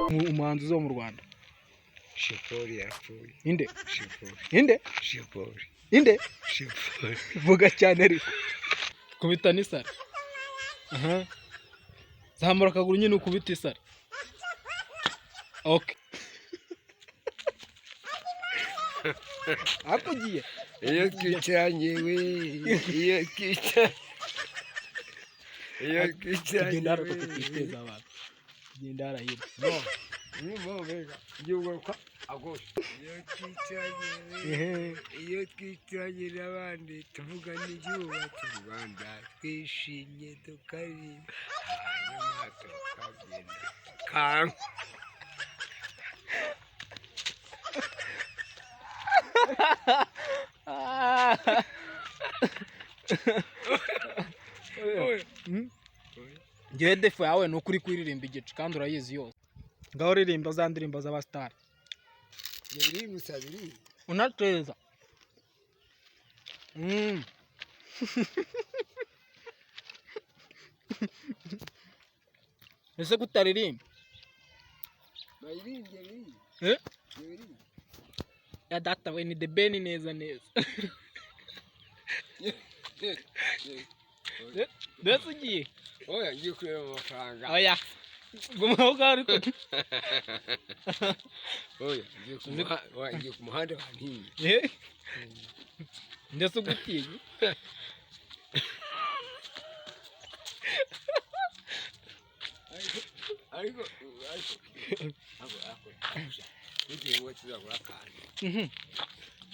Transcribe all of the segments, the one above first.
umuhanzi zo mu Rwanda. Shipori yapfuye. Inde? Shipori. Inde? Shipori. Inde? Shipori. Vuga cyane ariko. Kubita n'isari. Aha. Zamura akaguru nyine ukubita isari. Okay. Akugiye. Iyo twicanye we. Iyo twicanye. Iyo twicanye. Tugenda ariko tutiteza abantu. Tugenda arahira. No. Nibo bega. Yuko agosha. Iyo twicanye we. Iyo twicanye n'abandi tuvuga n'ibyubatse u Rwanda twishimye tukaririmba. Hanyuma tukabyina. Kang. Ngewe defo yawe ni ukuri kuririmba igice kandi urayizi yose. Ngaho ririmba za ndirimbo z'abasitari. Yari musabiri. Unateza. Ese kutaririmba? Bayirimbye ni. Eh? Ya data we ni the beni neza neza. Mbese ugiye? Oya ngiye kureba amafaranga. Oya. Gumaho ariko. Oya ngiye ku muhanda wantiye. Eh? Ndetse ugutiye. Ariko ugiye ngo tuzagura kandi.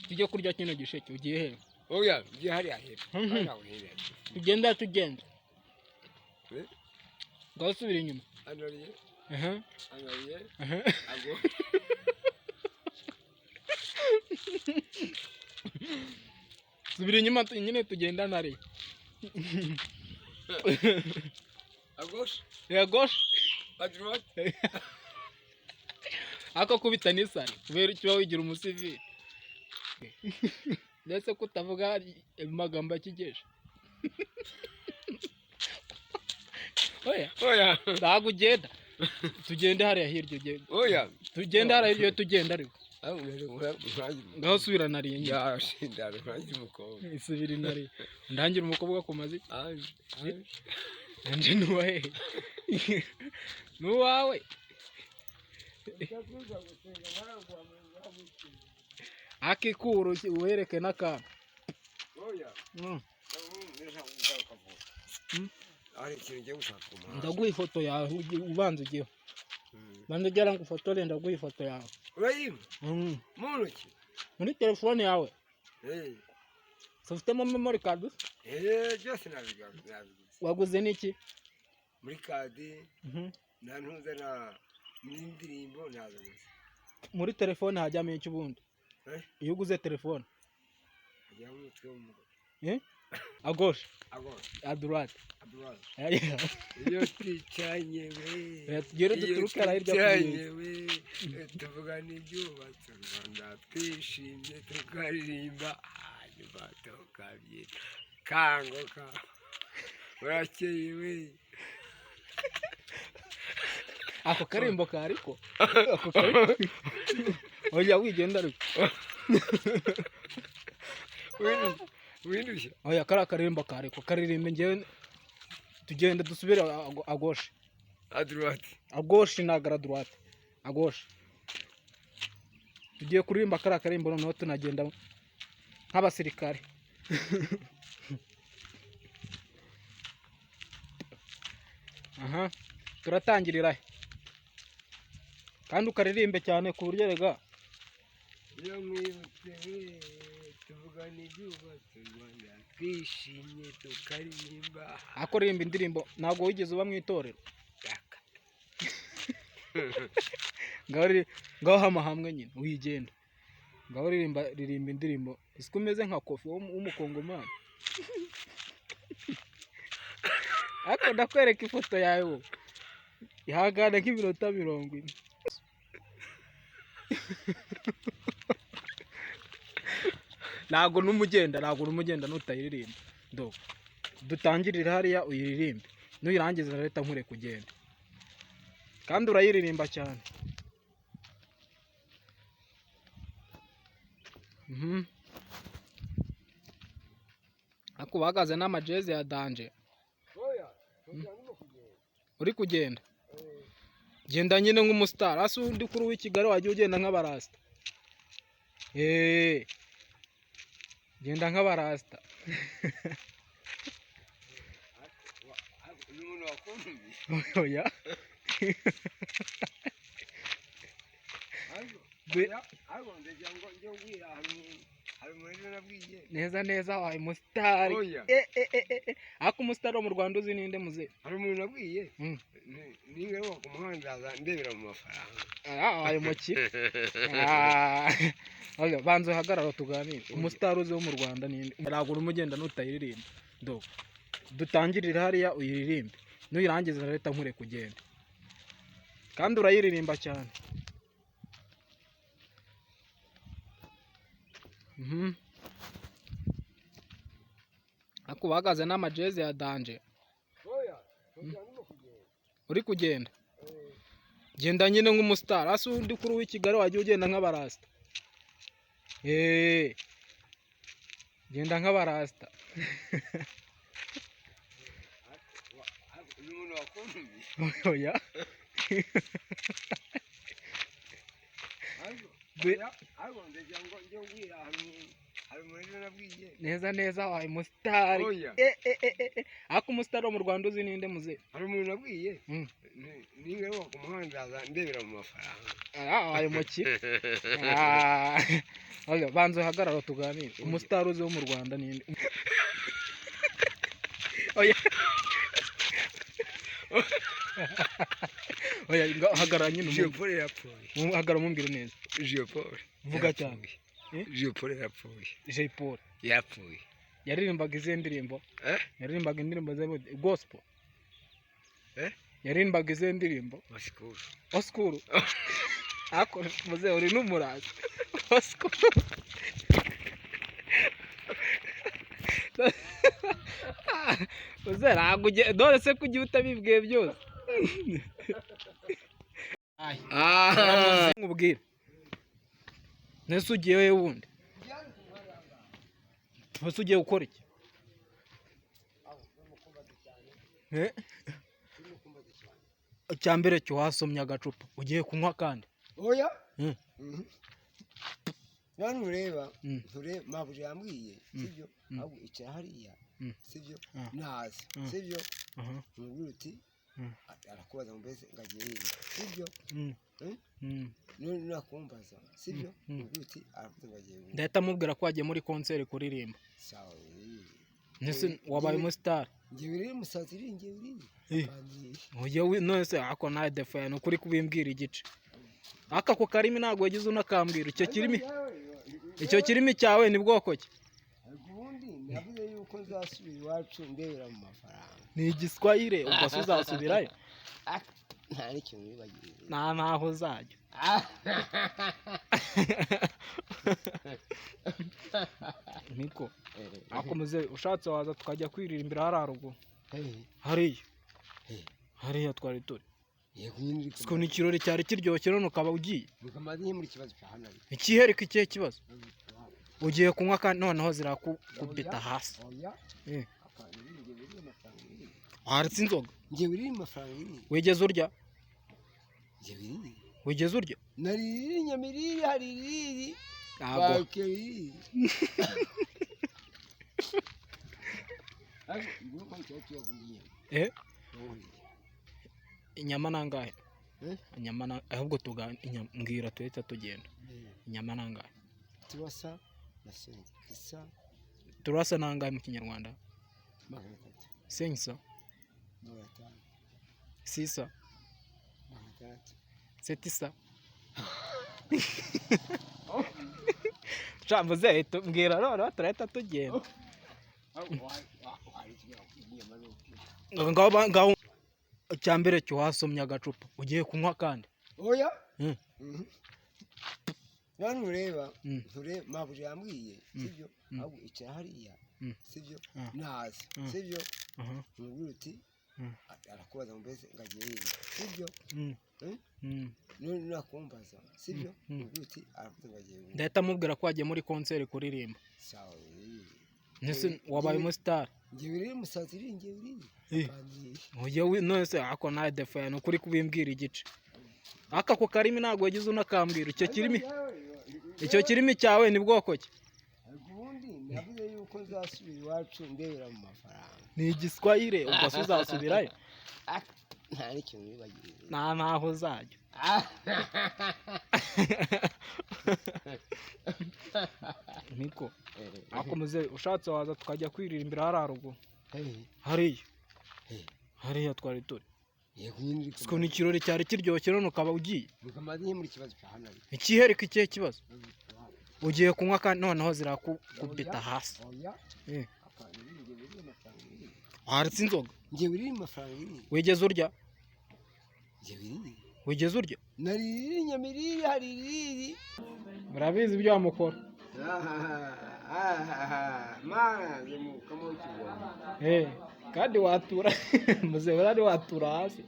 Tujye kurya kino gisheke ugiye he? Oya ngiye hariya hepfo. Tugenda. Eh? Ngaho subira inyuma. Anoriye. Anoriye. Ago. Subira inyuma nyine tugenda nari. Agoshe. Ya gauche. À droite. Ako kubita n'isari kubera icyo wigira umusivili. Ndetse kutavuga amagambo akigesha. Oya. Ntabwo ugenda. Tugende hariya hirya ugenda. Oya. Tugende hariya hirya tugenda ariko. Ngaho subira nariye nyine. Ya shindaro ntangira umukobwa. Isubira nariye. Ndangira umukobwa ku mazi. Anje nuwahe. Nuwawe. Akikuru uhereke n'akantu. Oya. Ari ikintu ngiye gushaka umuhanda. Ndaguha ifoto yawe ubanza ugiye. Bande ugera ngo ufotore ndaguha ifoto yawe. Urayima? Mu ntoki? Muri telefone yawe. Ufitemo memory card? Byose nabigaruye. Waguze n'iki? Muri kadi. Nta ntuze na n'indirimbo nazo gusa. Muri telefone hajyamo iki ubundi? Iyo uguze telefone. Hajyamo umutwe w'umugore. À gauche. À droite. Iyo twicanye we. Tugere duturuke hirya we. Tuvuga n'ibyubatse u Rwanda twishimye tukaririmba. Hanyuma tukabyina. Kangoka. Urakeye we. Ako karimbo kariko. Ako karimbo. Oya wigenda ariko. Windushya. Oya karimbo kariko. Karirimbe ngewe tugenda dusubire à gauche. À droite. À gauche nagara droite. À gauche. Tugiye kuririmba karimbo noneho tunagenda nk'abasirikare. Aha. Turatangirira. Kandi ukaririmbe cyane ku buryo rega. Iyo mwibutse tuvuga n'ibyubatse u Rwanda twishimye tukaririmba. Akoririmba indirimbo ntabwo wigeze uba mu itorero. Ngaho hamwe nyine wigenda. Ngaho ririmba indirimbo. Isiko umeze nka Kofi w'umukongomani. Ako ndakwereka ifoto yawe. Ihagana nk'iminota 40. Ntabwo n'umugenda nutayiririmba. Ndo. Dutangirira hariya uyiririmbe. Nuyirangiza leta nkure kugenda. kandi urayiririmba cyane. Ako bahagaze n'amajezi ya danje. Uri kugenda genda nyine nk'umusitari. Ase undi kuri w'i Kigali wajya ugenda nk'abarasta. Genda nk'abarasta. Oya neza neza wabaye umusitari. Ako umusitari wo mu Rwanda uzi ninde muze? Hari umuntu nabwiye ningaruka ku muhanda ndebera mu mafaranga. Wabaye muki? Banza uhagarara tuganire. Umusitari uzi wo mu Rwanda ninde? Ntabwo urimo ugenda n'utayiririmba. Dutangirire hariya uyiririmbe, nuyirangiza leta nkure kugenda, kandi urayiririmba cyane. Ako bahagaze n'amajezi ya danje. Uri kugenda genda nyine nk'umusitari. Ase undi kuri w'i Kigali wajya ugenda nk'abarasta. Genda nk'abarasta. Oya neza neza wabaye umusitari. Ako umusitari wo mu Rwanda uzi ninde muze? Hari umuntu nabwiye ningaruka ku muhanda ndebera mu mafaranga. Wabaye muki? Banza uhagarara tuganire. Umusitari uzi wo mu Rwanda ninde? Oya oya hagarara nyine Jeopole yapfuye. Hagarara mumbwire neza. Jeopole vuga cyane. Jeopole yapfuye. Jeopole yapfuye. yaririmbaga izihe ndirimbo? Yaririmbaga indirimbo za gospel. Yaririmbaga izihe ndirimbo? Oskuru. Ako muze uri n'umurazi. Oskuru. Muze ntabwo dore se kugira utabibwiye byose. Nkubwire nese ugiye we wundi ese ugiye gukora iki? Icyambere cyo wasomye agacupa ugiye kunywa kandi. Oya none ureba mabuje yambwiye sibyo, ahubwo icara hariya sibyo, nazi sibyo, mubwira uti arakubaza ngo mbese ngagiye hirya sibyo, none nakumbaza sibyo, mubwira uti arakubaza ngagiye hirya. Ndahita mubwira ko wagiye muri konseri kuririmba. Sawa nese wabaye umusitari. Ngiye uri umusaza iri ngiye uri none se ako nawe defa ni ukuri kubimbwira igice. Aka ko karimi ntabwo wagize unakambwira. Icyo kirimi cyawe ni bwoko ki? Ubundi navuze yuko nzasubira iwacu ndebera mu mafaranga. Ni igiswahire ubwo se uzasubirayo? Nta n'ikintu wibagiwe. Ntaho uzajya. Niko akomeze ushatse waza tukajya kwiririmbira hariya haruguru. Hariya twari turi. Siko ni ikirori cyari kiryoshye none ukaba ugiye. Ikihereka ikihe kibazo? Ugiye kunywa kandi noneho zirakubita hasi. Haritse inzoga. Ngiye uri amafaranga iri. Wigeze urya? Ngiye uri. Wigeze urya? Nariri nyamiriri hariri. Ntabwo. Inyama nangahe? Inyama ahubwo mbwira tuhita tugenda. Inyama nangahe? Turasa na senkisa. Turasa nangahe mu Kinyarwanda? Magana 3. Senkisa. Magana 5. Sisa. Magana 3. Setisa. Chambo zetu mbwira none turahita tugenda. Ngaho icyambere cyo wasomye agacupa ugiye kunywa kandi. Oya none ureba mabuje yambwiye sibyo, ahubwo icara hariya sibyo, nazi sibyo, mubwira uti arakubaza ngo mbese ngagiye hirya sibyo none nakumbaza sibyo uti aravuze ngo agiye ndahita mubwira ko wagiye muri concert kuririmba sawa nese wabaye umustar ngiye uri umusaza iri ngiye uri oya none se ako nawe defa no kuri kubimbwira igice aka ko karimi ntago yagize unakambwira icyo kirimi cyawe ni bwoko ki ubundi navuze yuko nzasubira iwacu ndebera mu mafaranga ni igiswahili ubwo se uzasubirayo nta n'ikintu wibagiwe ntaho uzajya niko akomeze ushatse waza tukajya kwiririmbira hariya haruguru hariya twari turi siko ni ikirori cyari kiryoshye none ukaba ugiye ikihereka ikihe kibazo ugiye kunywa kandi noneho zirakubita hasi haritse inzoga wigeze urya nariri nyamiriri haririri murabizi ibyo wamukora kandi watura muzehe urari watura hasi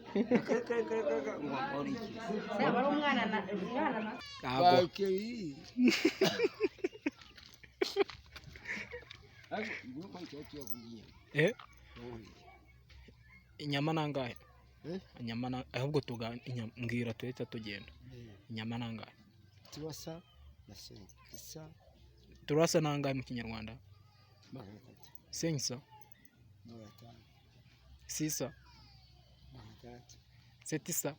inyama nangahe inyama ahubwo mbwira tuhita tugenda inyama nangahe turasa nangahe mu kinyarwanda senyisa sisa setisa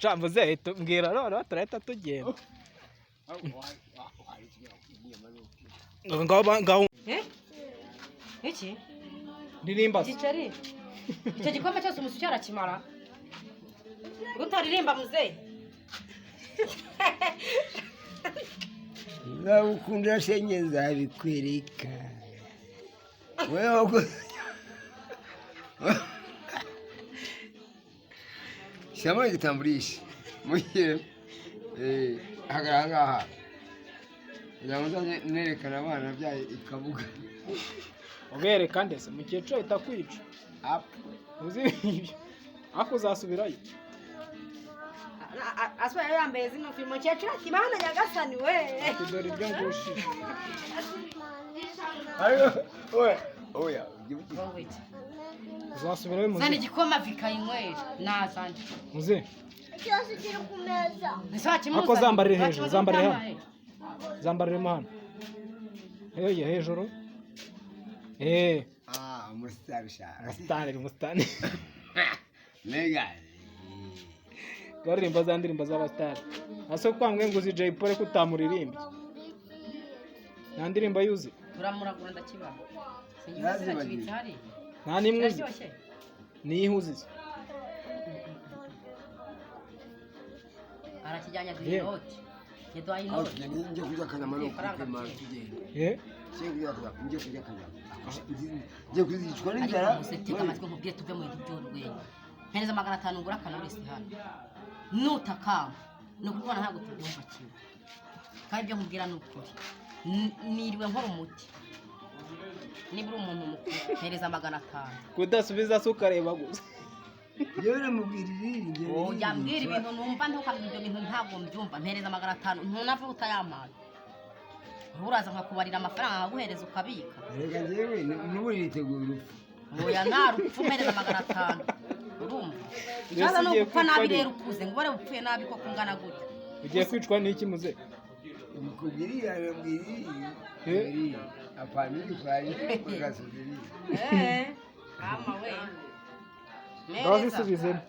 jambo zeto mbwira rero turahita tugenda ngaho iki ndirimba giceri icyo gikombe cyose umusu cyarakimara utaririmba muzehe ukunda shenye nzabikwereka wewe shyiramo igitamburisho mugiye hagarara ngaha kugira ngo nzajye nerekana abana byaye ikabuga ubereka ndetse mukecuru ahita kwica uzi ibyo ariko uzasubirayo asubirayo yambaye zino filime mukecuru ati mana nyagasani we dore ibyo ngushije oya uzasubirayo muze zana igikoma vikayinywera nazanye muze cyose kiri ku meza ako zambarire hejuru zambarire hano zambarire hano hejuru umusitani mega baririmba za ndirimbo z'abasitari ase kwambwe ngo uzi Jay Polly kutamuririmbye nta ndirimbo yuzi turamuragura ndakibana singize nakibitse hari nta nimwe uzi niyihuzize arakijyanya dinoti yedwa inoti nje kujya kanama no kwema tugenda nje kujya kanama nje kuzicwa n'inzara useteka amatwi nkubwiye tuve mu bintu by'urwenya mpereza 500 ngura kanabisi hano nutakanga no kubona ntabwo tubyumva kimwe kandi ibyo nkubwira n'ukuri niriwe nkora umuti nibura umuntu mukuru mpereza 500 kudasubiza se ukareba gusa yewe mubwirire oya mbwira ibintu numva ntukabwira ibyo bintu ntabwo mbyumva mpereza 500 ntunava utayamaye uraza nkakubarira amafaranga nkaguhereza ukabika rega njyewe n'uburi nitegura urupfu oya nta rupfu mpereza 500 urumva ikibazo ni ugupfa nabi rero ukuze ngo ubare upfuye nabi ko kungana gutya ugiye kwicwa n'iki muze mukubwiriye apana ifari ugasubiri kama we zisubizemo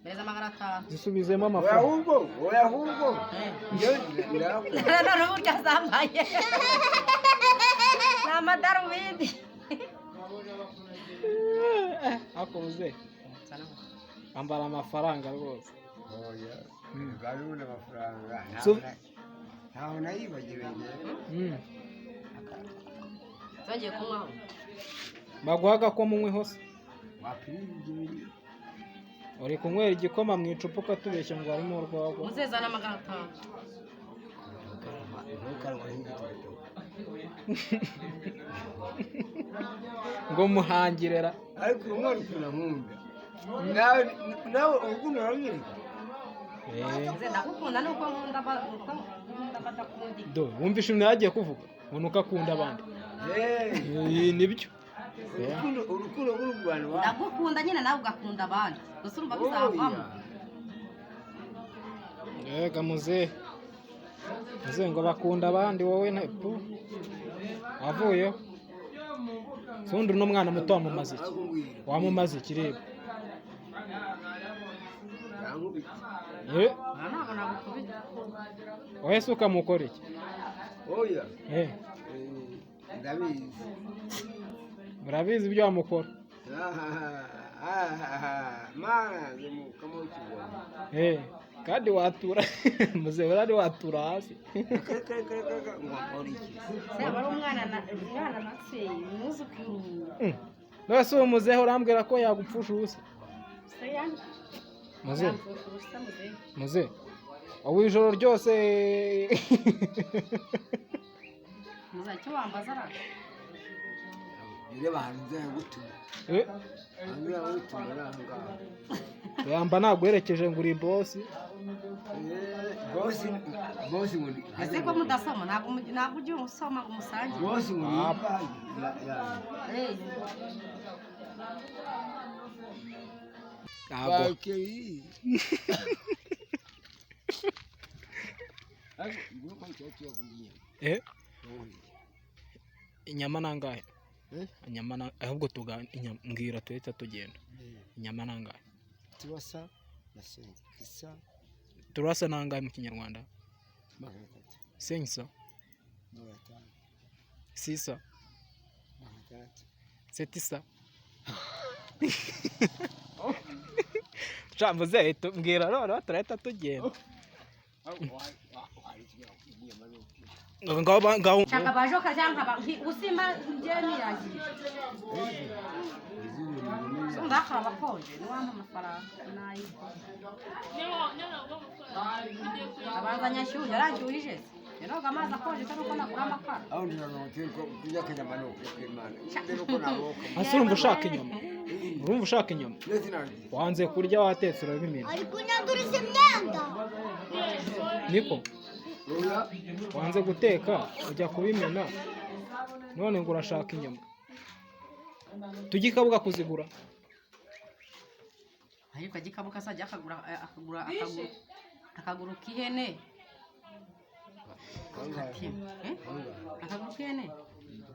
mpereza 500 zisubizemo amafaranga oya ahubwo none burya zambaye ni amadarubindi ako muze ambara amafaranga rwose oya gahunda amafaranga ntaho nayibagiwe zagiye kunywaho baguhaga ko munywe hose wapirije uri kunywera igikoma mu icupa ukatubeshya ngo harimo urwagwa muzezana 500 ngo muhangirera ariko umwana ukunda nkunda nawe urukundo ruranyereka ndagukunda nuko nkunda badakunda do wumvishe umuntu yagiye kuvuga ngo nuko akunda abandi nibyo urukundo rw'u Rwanda ndagukunda nyine nawe ugakunda abandi gusa urumva bizavamo yega muzehe ngo bakunda abandi wowe ntabwo avuye sundi uno mwana muto wamumaze iki wamumaze ikireba wowe se ukamukora iki oya ndabizi urabizi ibyo wamukora kandi watura muzehe urari watura hasi seba ari umwana na se umwuzukuru nose uwo muzehe urambwira ko yagupfusha ubusa muzehe ubu ijoro ryose muzehe icyo wambaza araka reba hantu nzagutuma yamba naguherekeje ngo uri bosi muri ese ko mudasoma ntabwo ujya usoma ngo umusange bosi muri inyama nangahe inyama ahubwo mbwira tuhita tugenda inyama nangahe turasa nangahe mu kinyarwanda senkisa sisa setisa mvuze mbwira noneho turahita tugenda shaka bajoka cyangwa usima njemiragiye ndakara bakonje niwampa amafaranga nayi abazanya shyuye aracyurije Yanoga amazi akonje cyangwa uko nagura amakara aho ndira no teko kujya kanyama no kwimana ndero ko naboka urumva ushaka inyama wanze kurya watetse urabimenya ari kunyanduriza imyenda niko wanze guteka ujya kubimena none ngo urashaka inyama tujye ikabuga kuzigura ariko agikabuka sajya akaguru k'ihene akaguru k'ihene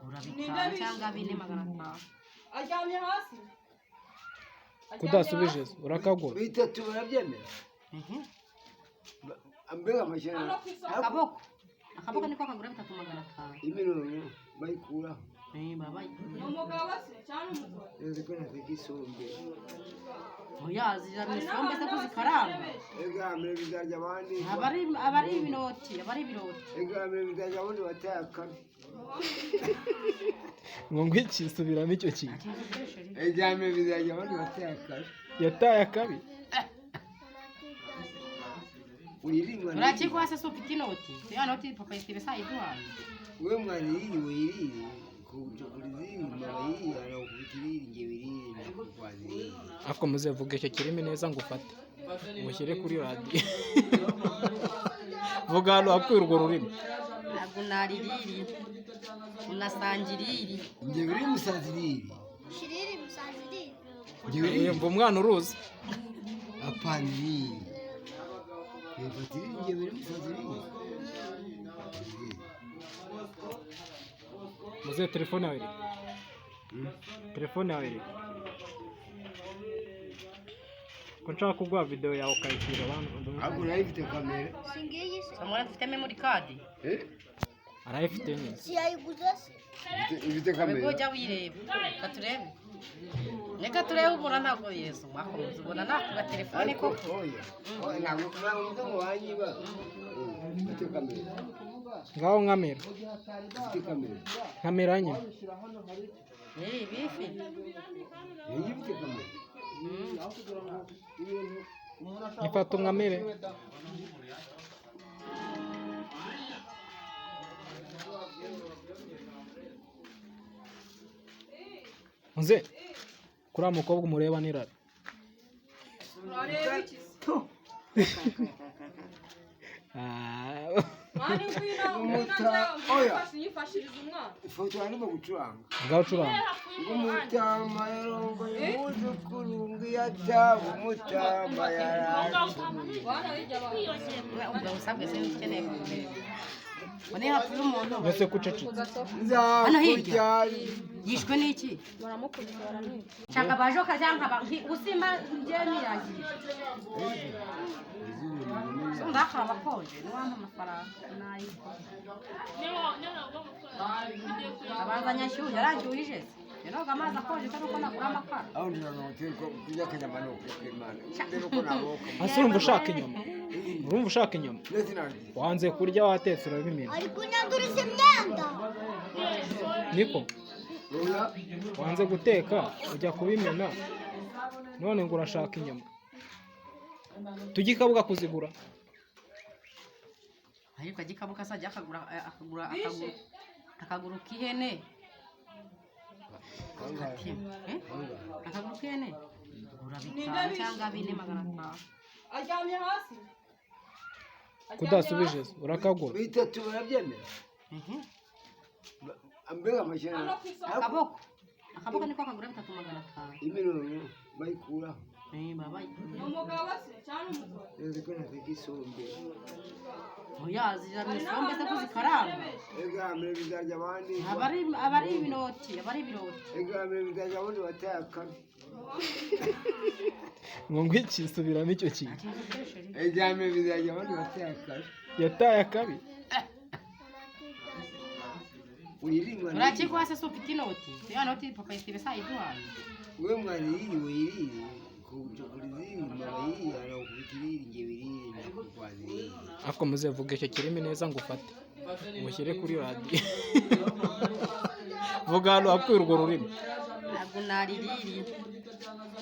gura 5 cyangwa 4,500 aryamye hasi kudasubije urakagura bitatu barabyemera ambega amajana akaboko niko kagura 3,500 imirongo bayikura baba umugabo se cyane umugabo nzi ko ntakigisombe oyazi misombe se kuzikaranga egamere bizajya abandi abari ibiroti egamere bizajya abandi bataka ngo ngwiki subiramo icyo kintu egamere bizajya abandi bataka yataye akabi uyiringwa urakigwa se ufite inoti ya noti papa yitire sayiduhaye we mwana yiriwe ako muzevuga icyo kirimi neza ngo ufate mushyire kuri radiyo vuga hano hakwira urwo rurimi ntabwo naririri unasangiriri njye biri musaziriri shiriri musaziriri yumva umwana uruzi apaniriri kwefatiri njye biri musaziriri muze telefone yawe ko nshaka kuguha video yawe ukayishyira abantu ahubwo nayo ifite kamera singiye se samura dufite memory card arayifite nyine si yayiguze se ifite kamera ujya wireba katurebe reka turebe ubona ntabwo yesu mwakomeza ubona nakuga telefone koko oya ntabwo umutungo wanyiba ifite kamera ngaho nkamera ifite kamera nkamera nyine bifi ifite kamera ifata nkamere nze kuriya mukobwa umureba n'irari ifoto arimo gucuranga ngaho ucuranga umutama yarongoye umwuzukuru ngiyataba umutama yaraje ubwo busabwe sinkeneye kubireba bone hapfuye umuntu mbese kucecetse nzakurya yishwe n'iki shaka bajoka cyangwa usimba ngiye niragiye ndakara bakonje niwampa amafaranga nayi abazanya shyuye yarangiye Yenoga amazi akonje kandi uko nagura amakara aho ndira no teko kujya kanyama no kwimana ndero ko naboka ase urumva ushaka inyama urumva ushaka inyama wanze kurya watetse urabimena ari kunyanduriza imyenda niko wanze guteka ujya kubimena none ngo urashaka inyama tugikabuga kuzigura ariko agikabuka sajya akagura k'ihene akaguru k'ihene urabitanga cyangwa 4,500 aryamye hasi kudasubije urakagura bitatu barabyemera ambega amajana akaboko niko kagura 3,500 imirongo bayikuraho babaye umugabo se cyane umugore nzi ko nafite isombe oyazi isombe se kuzikaranga egamere bizarya abandi abari ibinoti egamere bizarya abandi bataka ngo ngwiki subiramo icyo kintu egamere bizarya abandi bataka yataye akabi uyiringwa urakigwa se ufite inoti ya noti papa yitire saa iduhaye we mwari yiri ariko muzevuga icyo kirimi neza ngo ufate mushyire kuri radiyo vuga hano hakuye urwo rurimi ntabwo naririri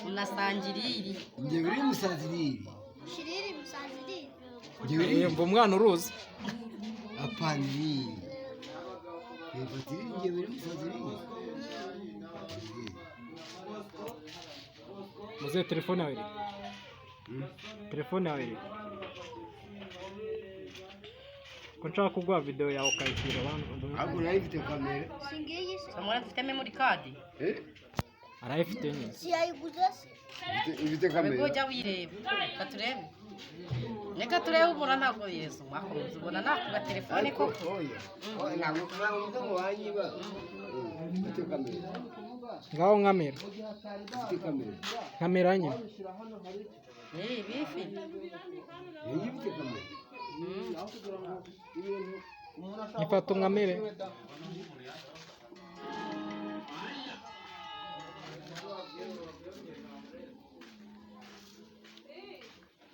unasangiriri njye biri musaziriri shiriri musaziriri yumva umwana uruzi apaniri ifatiri njye biri musaziriri muze telefone yawe ko nshaka kuguha video yawe ukayishyira abantu ahubwo nayo ifite kamera singiye se samura dufite memory card arayifite nyine si yayiguze se ifite kamera ubwo jya wireba katurebe reka turebe ubona ntabwo yesu mwakomeza ubona nakuga telefone koko oya ntabwo ngo wanyiba ifite kamera ngaho nkamera ifite kamera nkamera nyine bifite ifite kamera ifata nkamere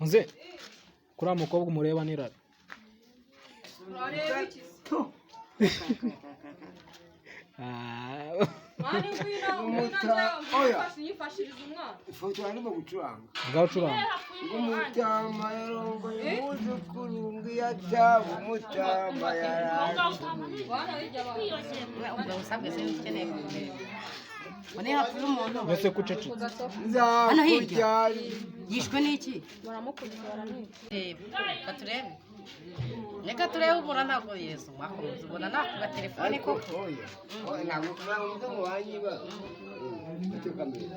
nze kuriya mukobwa umureba n'irari urareba iki mani ngwino yifashiriza umwana ifoto arimo gucuranga ngaho ucuranga umutama yarongoye umwuzukuru ngiyataba umutama yaraje bana bijya ubwo busabwe sinkeneye kubireba bone hapfuye umuntu mbese kucecetse nzakurya yishwe n'iki reba katurebe reka turebe ubona ntabwo yesu mwakomeza ubona nakuga telefone koko oya ntabwo ngo wanyiba ifite kamera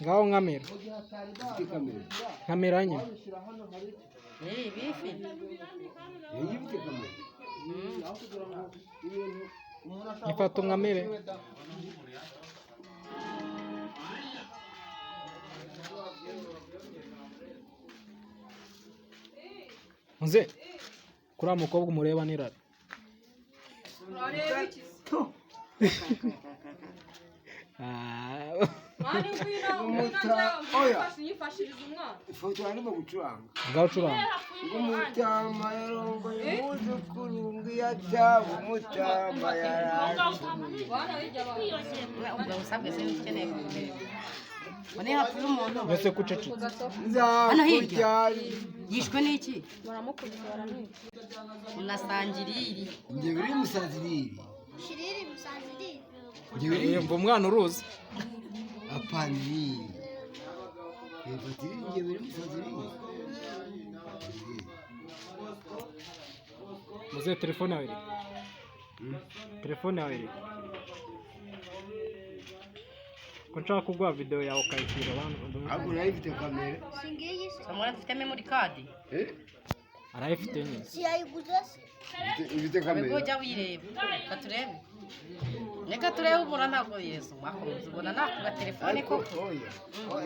ngaho nkamera ifite kamera nkamera nyine bifite ifite kamera ifata nkamere nze kuriya mukobwa umureba n'irari urareba iki mani ngwino yifashiriza umwana ifoto arimo gucuranga ngaho ucuranga umutama yarongoye umwuzukuru ngiyataba umutama yaraje bana bijya ubwo busabwe sinkeneye kubireba bone hapfuye umuntu mbese kucecetse nzakurya yishwe n'iki baramukubise baramwica unasangiriri njye biri musaza iriri Shiriri musaza iriri. njye biri mva umwana uruzi apana iriri bati njye biri musaza iriri muze telefone yawe iri telefone yawe iri ko nshaka kuguha video yawe ukayishyira abantu ahubwo nayo ifite kamera Singiyi se. samura mfite memory card arayifite nyine Si yayiguze se. ifite Wego kamera jya wireba katurebe reka turebe ubona ntabwo yesu mwakomeza ubona nakuba telefone koko oya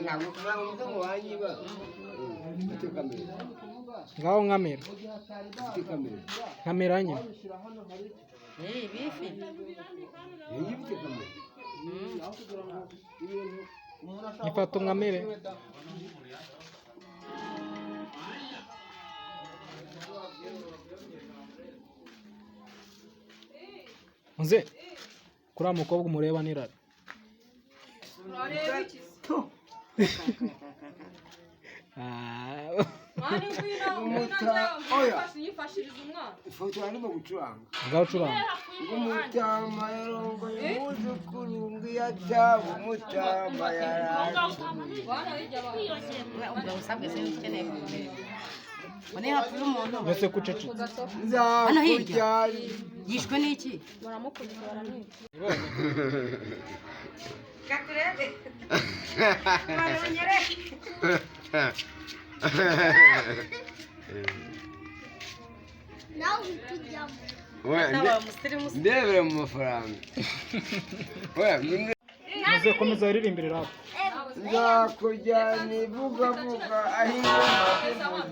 ntabwo ntabwo ngo wanyiba ifite kamera ngaho nkamera ifite kamera nkamera nyine bifi njye ifite kamera ifata umwamere muze kuriya mukobwa umureba nirari urareba iki mwana ngwino yifashiriza umwana ifoto yarimo gucuranga ngaho ucuranga umutama yarongoye umwuzukuru ngiyataba umutama yaracuye bana bijya abantu ubwo busabwe sinkeneye kubireba ubone hapfuye umuntu mbese kucecetse hano hirya nzakuryari yishwe n'iki baramukubise baramwica katurebe baranyereke Nawe uhita ujyamo. ndebere mu mafaranga muze komeza wiririmbire rap nzakujyana ivugavuga aho ingoma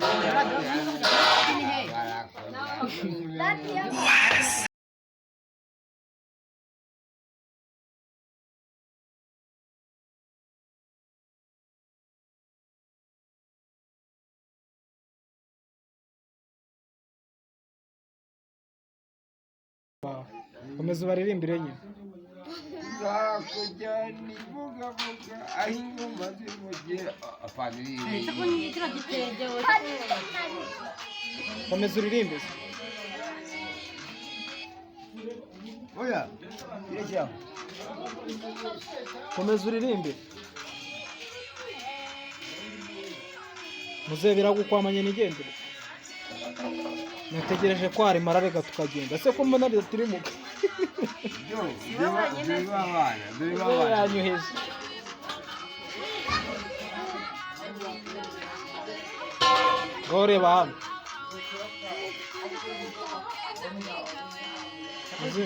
komeza ubaririmbire nyine nzakujyana ivugavuga aho ingoma zivugira ese ko n'igitiro gitegewe komeza uririmbe oya irekeraho komeza uririmbe muze biragukwamanye nigendere nategereje ko harimara reka tukagenda ese ko mbona turi mu dore babana dore babana yanyoheje reba hano muze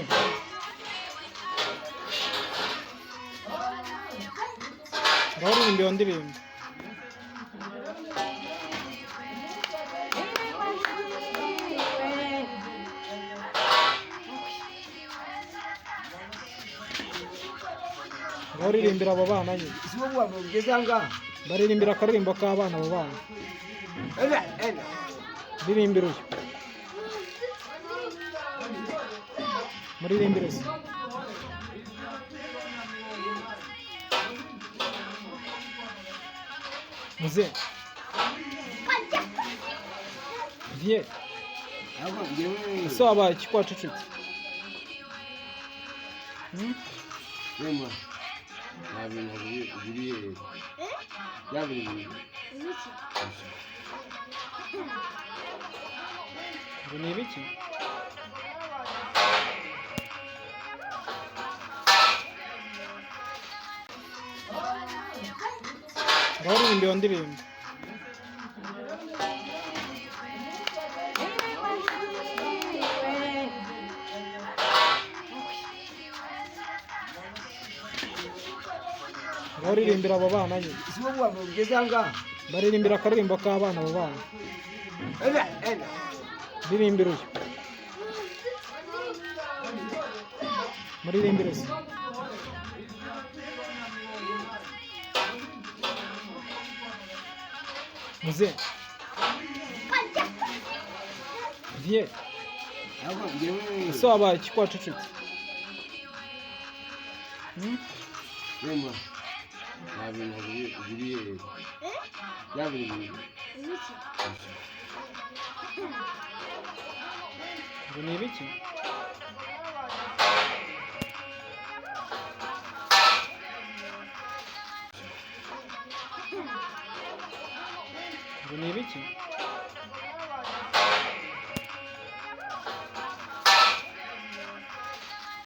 uririmbe iyo ndirimbo baririmbira abo bana nyine isi bo bwa mugeze ngaha baririmbira akaririmbo k'abana abo bana enda ririmbira uyu muririmbire se muze vie ahubwo ngewe ese wabaye iki kwacecetse yema nabintu biriye yabiri ngo ni ibiki baririmba iyo ndirimbo baririmbira abo bana nyine isi bo bwa mugeze ngaha baririmbira akaririmbo k'abana abo bana enda ririmbira uyu muririmbire se muze vie ahubwo ngewe ese wabaye iki kwacecetse yema bintu biri ya biri ibiki ngo ni ibiki ngo ni ibiki